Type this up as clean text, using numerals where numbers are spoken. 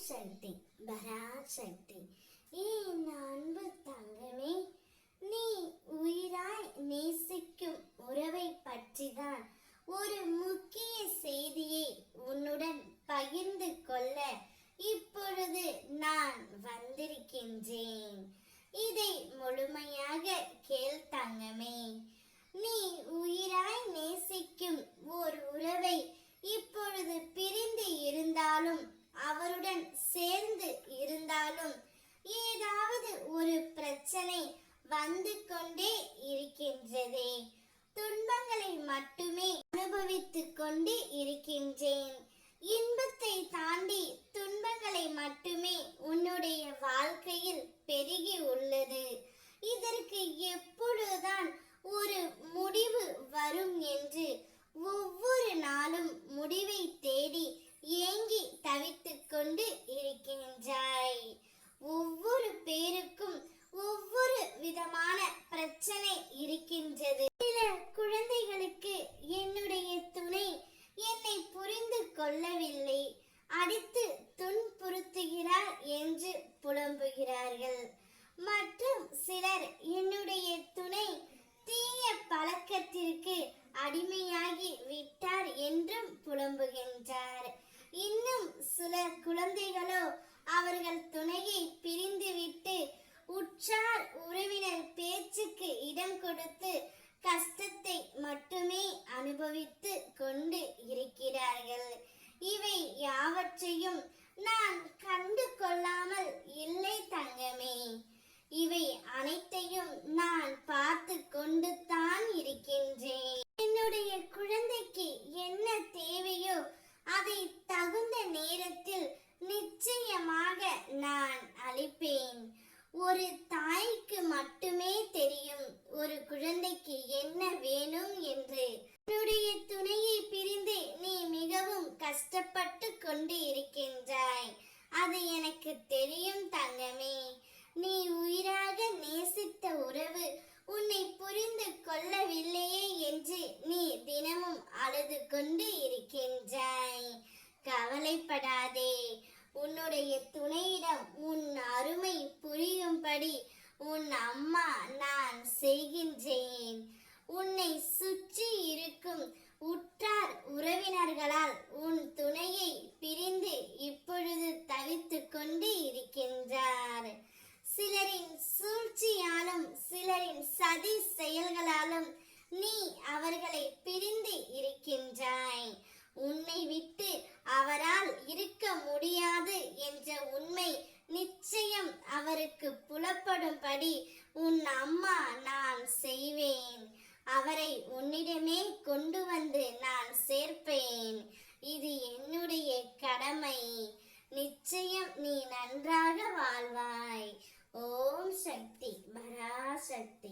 சக்தி பராசக்தி. என் அன்பு தங்கமே, நீ உயிராய் நேசிக்கும் உறவை பற்றிதான் ஒரு முக்கிய செய்தியை உன்னுடன் பகிர்ந்து கொள்ள இப்பொழுது நான் வந்திருக்கின்றேன். இதை முழுமையாக கேள் தங்கமே. நீ உயிராய் நேசிக்கும் ஓர் உறவை இப்பொழுது பிரிந்து இருந்தாலும் அவருடன் சேர்ந்து இருந்தாலும் ஏதாவது ஒரு பிரச்சனை வந்து கொண்டே இருக்கின்றதே. துன்பங்களை மட்டுமே அனுபவித்துக் கொண்டு இருக்கின்றேன். இன்பத்தை தாண்டி துன்பங்களை மட்டுமே உன்னுடைய வாழ்க்கையில் பெருகி உள்ளது. இதற்கு எப்பொழுதுதான் ஒரு முடிவு வரும் என்று ஒவ்வொரு நாளும் முடிவை தேடி ஏங்கி தவித்துக் கொண்டு இருக்கின்றாய். ஒவ்வொரு பேருக்கும் ஒவ்வொரு விதமான பிரச்சனை இருக்கின்றது. சில குழந்தைகளுக்கு என்னுடைய துணை என்னை புரிந்து கொள்ளவில்லை, அடித்து துன்புறுத்துகிறார் என்று புலம்புகிறார்கள். மற்றும் சிலர் என்னுடைய துணை தீய பழக்கத்திற்கு அடிமையாகி விட்டார் என்றும் புலம்புகின்றார். இன்னும் சில குழந்தைகளோ அவர்கள் துணையை பிரிந்துவிட்டு உற்றார் உறவினர் பேச்சுக்கு இடம் கொடுத்து கஷ்டத்தை மட்டுமே அனுபவித்து கொண்டு இருக்கிறார்கள். இவை யாவற்றையும் நான் கண்டு கொள்ளாமல் இல்லை தங்கமே. இவை அனைத்தையும் நான் பார்த்து கொண்டு தான் இருக்கின்றேன். என்னுடைய குழந்தைக்கு என்ன தேவையோ அதை தகுந்த நேரத்தில் நிச்சயமாக நான் அளிப்பேன். ஒரு தாய்க்கு மட்டுமே தெரியும் ஒரு குழந்தைக்கு என்ன வேணும் என்று. என்னுடைய துணையை பிரிந்து நீ மிகவும் கஷ்டப்பட்டு கொண்டு இருக்கின்றாய். அது எனக்கு தெரியும் தங்கமே. நீ உயிராக நேசித்த உறவு உன்னை புரிந்து கொள்ளவில்லையே என்று நீ தினமும் அழுது கொண்டு இருக்கின்றாய். கவலைப்படாதே. உன்னுடைய துணையிடம் உன் அருமை புரியும்படி உன் அம்மா நான் செய்கின்றேன். உன்னை சுற்றி இருக்கும் உற்றார் உறவினர்களால் உன் துணையை பிரிந்து இப்பொழுது தவித்துக் கொண்டு இருக்கின்றார். சிலரின் சூழ்ச்சியாலும் சிலரின் சதி செயல்களாலும் நீ அவர்களை பிரிந்து இருக்கின்றாய். உன்னை விட்டு அவரால் இருக்க முடியாது என்ற உண்மை நிச்சயம் அவருக்கு புலப்படும்படி உன் அம்மா நான் செய்வேன். அவரை உன்னிடமே கொண்டு வந்து நான் சேர்ப்பேன். இது என்னுடைய கடமை. நிச்சயம் நீ நன்றாக வாழ்வாய். ஓம் சக்தி பராசக்தி.